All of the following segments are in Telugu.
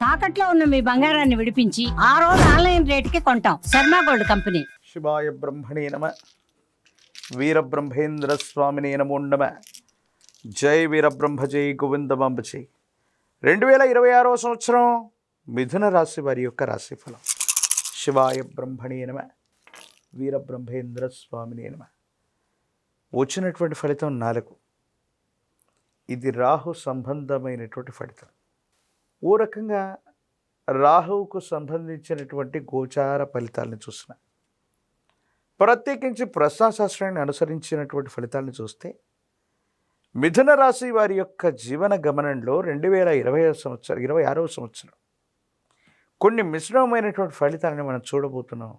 తాకట్లో ఉన్న మీ బంగారాన్ని విడిపించి ఆ రోజు ఆన్లైన్ రేటుకి కొంటాం. Sharma gold company. శివాయ బ్రహ్మణే నమ. వీరబ్రహ్మేంద్ర స్వామినే నమో నమ. జై వీరబ్రహ్మ జై గోవిందమాంబ జై. 2026 సంవత్సరం మిథున రాశి వారి యొక్క రాశిఫలం. శివాయ బ్రహ్మణే నమ. వీరబ్రహ్మేంద్ర స్వామినే నమ. వచ్చినటువంటి ఫలితం 4. ఇది రాహు సంబంధమైనటువంటి ఫలితం. ఓ రకంగా రాహువుకు సంబంధించినటువంటి గోచార ఫలితాలను చూసిన, ప్రత్యేకించి ప్రశ్నాశాస్త్రాన్ని అనుసరించినటువంటి ఫలితాలను చూస్తే మిథున రాశి వారి యొక్క జీవన గమనంలో 2026వ సంవత్సరం కొన్ని మిశ్రమమైనటువంటి ఫలితాలను మనం చూడబోతున్నాం.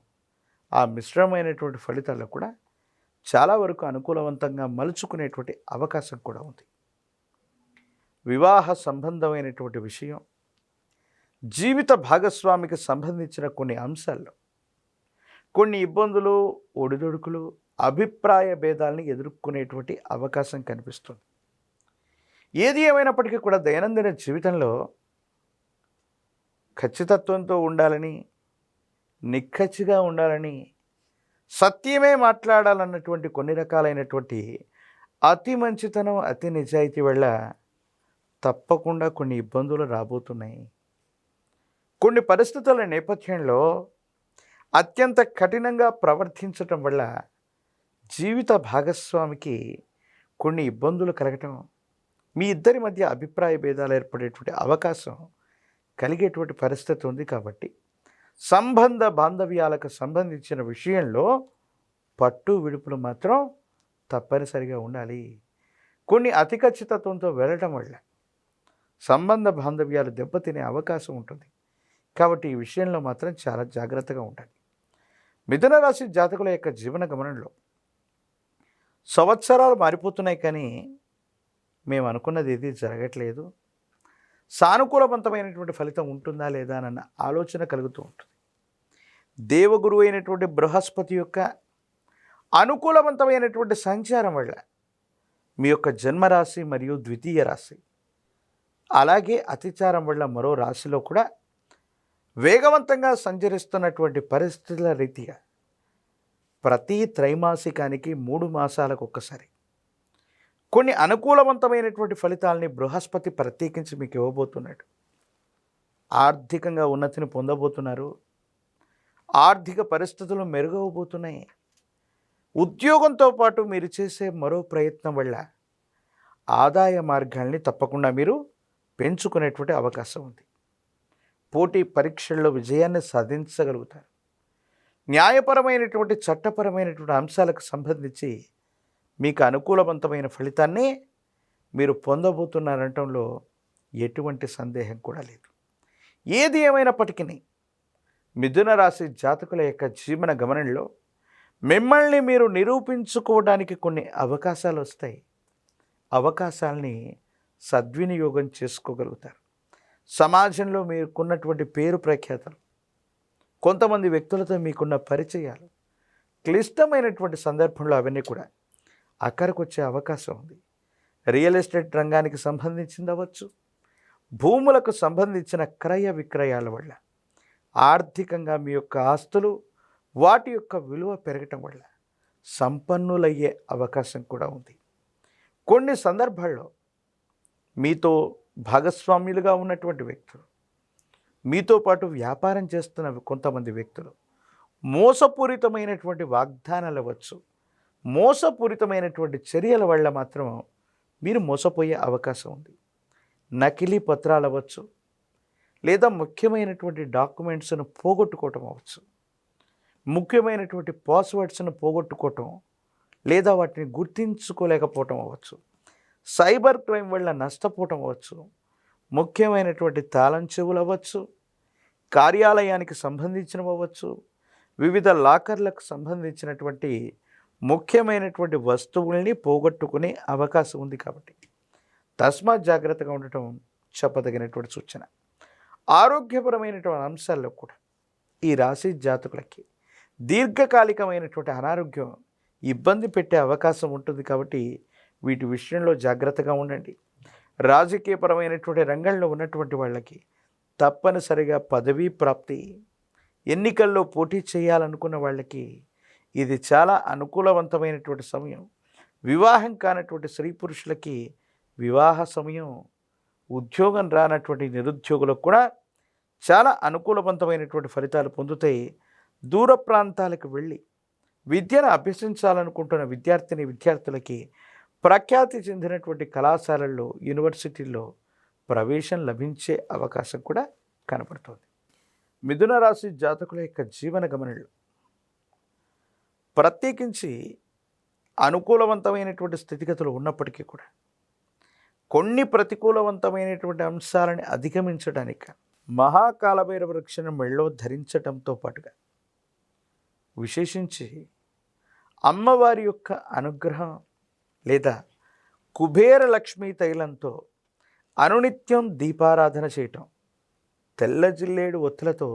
ఆ మిశ్రమమైనటువంటి ఫలితాల్లో కూడా చాలా వరకు అనుకూలవంతంగా మలుచుకునేటువంటి అవకాశం కూడా ఉంది. వివాహ సంబంధమైనటువంటి విషయం, జీవిత భాగస్వామికి సంబంధించిన కొన్ని అంశాల్లో కొన్ని ఇబ్బందులు, ఒడిదొడుకులు, అభిప్రాయ భేదాలని ఎదుర్కొనేటువంటి అవకాశం కనిపిస్తుంది. ఏది ఏమైనప్పటికీ కూడా దైనందిన జీవితంలో ఖచ్చితత్వంతో ఉండాలని, నిక్కచ్చిగా ఉండాలని, సత్యమే మాట్లాడాలన్నటువంటి కొన్ని రకాలైనటువంటి అతి మంచితనం, అతి నిజాయితీ వల్ల తప్పకుండా కొన్ని ఇబ్బందులు రాబోతున్నాయి. కొన్ని పరిస్థితుల నేపథ్యంలో అత్యంత కఠినంగా ప్రవర్తించటం వల్ల జీవిత భాగస్వామికి కొన్ని ఇబ్బందులు కలగటం, మీ ఇద్దరి మధ్య అభిప్రాయ భేదాలు ఏర్పడేటువంటి అవకాశం కలిగేటువంటి పరిస్థితి ఉంది. కాబట్టి సంబంధ బాంధవ్యాలకు సంబంధించిన విషయంలో పట్టు విడుపులు మాత్రం తప్పనిసరిగా ఉండాలి. కొన్ని అతి ఖచ్చితత్వంతో వెళ్ళటం వల్ల సంబంధ బాంధవ్యాలు దెబ్బతినే అవకాశం ఉంటుంది. కాబట్టి ఈ విషయంలో మాత్రం చాలా జాగ్రత్తగా ఉండాలి. మిథున రాశి జాతకుల యొక్క జీవన గమనంలో సంవత్సరాలు మారిపోతున్నాయి, కానీ మేము అనుకున్నది ఏది జరగట్లేదు, సానుకూలవంతమైనటువంటి ఫలితం ఉంటుందా లేదా అన్న ఆలోచన కలుగుతూ ఉంటుంది. దేవగురువు అయినటువంటి బృహస్పతి యొక్క అనుకూలవంతమైనటువంటి సంచారం వల్ల మీ యొక్క జన్మరాశి మరియు ద్వితీయ రాశి, అలాగే అతిచారం వల్ల మరో రాశిలో కూడా వేగవంతంగా సంచరిస్తున్నటువంటి పరిస్థితుల రీత్యా ప్రతి త్రైమాసికానికి 3 మాసాలకు ఒక్కసారి కొన్ని అనుకూలవంతమైనటువంటి ఫలితాలని బృహస్పతి ప్రత్యేకించి మీకు ఇవ్వబోతున్నాడు. ఆర్థికంగా ఉన్నతిని పొందబోతున్నారు. ఆర్థిక పరిస్థితులు మెరుగవబోతున్నాయి. ఉద్యోగంతో పాటు మీరు చేసే మరో ప్రయత్నం వల్ల ఆదాయ మార్గాల్ని తప్పకుండా మీరు పెంచుకునేటువంటి అవకాశం ఉంది. పోటీ పరీక్షల్లో విజయాన్ని సాధించగలుగుతారు. న్యాయపరమైనటువంటి, చట్టపరమైనటువంటి అంశాలకు సంబంధించి మీకు అనుకూలవంతమైన ఫలితాన్ని మీరు పొందబోతున్నారనటంలో ఎటువంటి సందేహం కూడా లేదు. ఏది ఏమైనప్పటికీ మిథున రాశి జాతకుల యొక్క జీవన గమనంలో మిమ్మల్ని మీరు నిరూపించుకోవడానికి కొన్ని అవకాశాలు వస్తాయి. అవకాశాలని సద్వినియోగం చేసుకోగలుగుతారు. సమాజంలో మీకున్నటువంటి పేరు ప్రఖ్యాతలు, కొంతమంది వ్యక్తులతో మీకున్న పరిచయాలు క్లిష్టమైనటువంటి సందర్భంలో అవన్నీ కూడా అక్కడికి వచ్చే అవకాశం ఉంది. రియల్ ఎస్టేట్ రంగానికి సంబంధించింది అవ్వచ్చు, భూములకు సంబంధించిన క్రయ విక్రయాల వల్ల ఆర్థికంగా మీ యొక్క ఆస్తులు, వాటి యొక్క విలువ పెరగటం వల్ల సంపన్నులయ్యే అవకాశం కూడా ఉంది. కొన్ని సందర్భాల్లో మీతో భాగస్వామ్యులుగా ఉన్నటువంటి వ్యక్తులు, మీతో పాటు వ్యాపారం చేస్తున్న కొంతమంది వ్యక్తులు మోసపూరితమైనటువంటి వాగ్దానాలు అవ్వచ్చు, మోసపూరితమైనటువంటి చర్యల వల్ల మాత్రం మీరు మోసపోయే అవకాశం ఉంది. నకిలీ పత్రాలు అవ్వచ్చు, లేదా ముఖ్యమైనటువంటి డాక్యుమెంట్స్ను పోగొట్టుకోవటం అవ్వచ్చు, ముఖ్యమైనటువంటి పాస్వర్డ్స్ను పోగొట్టుకోవటం, లేదా వాటిని గుర్తించుకోలేకపోవటం అవ్వచ్చు, సైబర్ క్రైమ్ వల్ల నష్టపోవటం అవ్వచ్చు, ముఖ్యమైనటువంటి తాళం చెవులు అవ్వచ్చు, కార్యాలయానికి సంబంధించినవి అవ్వచ్చు, వివిధ లాకర్లకు సంబంధించినటువంటి ముఖ్యమైనటువంటి వస్తువుల్ని పోగొట్టుకునే అవకాశం ఉంది. కాబట్టి తస్మాత్ జాగ్రత్తగా ఉండటం చెప్పదగినటువంటి సూచన. ఆరోగ్యపరమైనటువంటి అంశాల్లో కూడా ఈ రాశి జాతకులకి దీర్ఘకాలికమైనటువంటి అనారోగ్యం ఇబ్బంది పెట్టే అవకాశం ఉంటుంది. కాబట్టి వీటి విషయంలో జాగ్రత్తగా ఉండండి. రాజకీయపరమైనటువంటి రంగంలో ఉన్నటువంటి వాళ్ళకి తప్పనిసరిగా పదవీ ప్రాప్తి, ఎన్నికల్లో పోటీ చేయాలనుకున్న వాళ్ళకి ఇది చాలా అనుకూలవంతమైనటువంటి సమయం. వివాహం కానటువంటి స్త్రీ పురుషులకి వివాహ సమయం, ఉద్యోగం రానటువంటి నిరుద్యోగులకు కూడా చాలా అనుకూలవంతమైనటువంటి ఫలితాలు పొందుతాయి. దూర ప్రాంతాలకు వెళ్ళి విద్యను అభ్యసించాలనుకుంటున్న విద్యార్థులకి ప్రఖ్యాతి చెందినటువంటి కళాశాలల్లో, యూనివర్సిటీల్లో ప్రవేశం లభించే అవకాశం కూడా కనపడుతుంది. మిథున రాశి జాతకుల యొక్క జీవన గమనంలో ప్రత్యేకించి అనుకూలవంతమైనటువంటి స్థితిగతులు ఉన్నప్పటికీ కూడా కొన్ని ప్రతికూలవంతమైనటువంటి అంశాలని అధిగమించడానికి మహాకాలభైరవ వృక్షను మెళ్ళో ధరించడంతో పాటుగా విశేషించి అమ్మవారి యొక్క అనుగ్రహం లేదా కుబేర లక్ష్మీ తైలంతో అనునిత్యం దీపారాధన చేయటం, తెల్ల జిల్లేడు ఒత్తులతో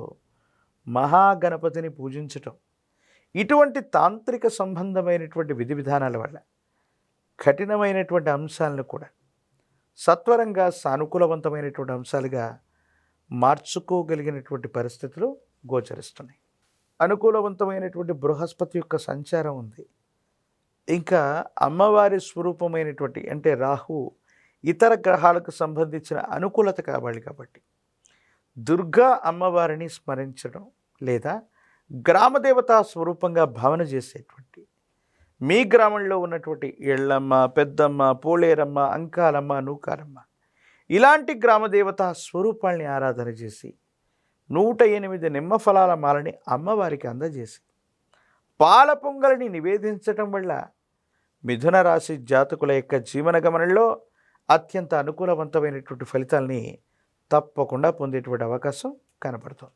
మహాగణపతిని పూజించటం, ఇటువంటి తాంత్రిక సంబంధమైనటువంటి విధి విధానాల వల్ల కఠినమైనటువంటి అంశాలను కూడా సత్వరంగా సానుకూలవంతమైనటువంటి అంశాలుగా మార్చుకోగలిగినటువంటి పరిస్థితులు గోచరిస్తున్నాయి. అనుకూలవంతమైనటువంటి బృహస్పతి యొక్క సంచారం ఉంది. ఇంకా అమ్మవారి స్వరూపమైనటువంటి అంటే రాహు ఇతర గ్రహాలకు సంబంధించిన అనుకూలత కావాలి కాబట్టి దుర్గా అమ్మవారిని స్మరించడం లేదా గ్రామదేవతా స్వరూపంగా భావన చేసేటువంటి మీ గ్రామంలో ఉన్నటువంటి ఎళ్ళమ్మ, పెద్దమ్మ, పోలేరమ్మ, అంకాలమ్మ, నూకాలమ్మ ఇలాంటి గ్రామదేవతా స్వరూపాల్ని ఆరాధన చేసి 108 నిమ్మ ఫలాల మాలని అమ్మవారికి అందజేసి పాల పొంగలిని నివేదించటం వల్ల మిథున రాశి జాతకుల యొక్క జీవన గమనంలో అత్యంత అనుకూలవంతమైనటువంటి ఫలితాలని తప్పకుండా పొందేటువంటి అవకాశం కనపడుతుంది.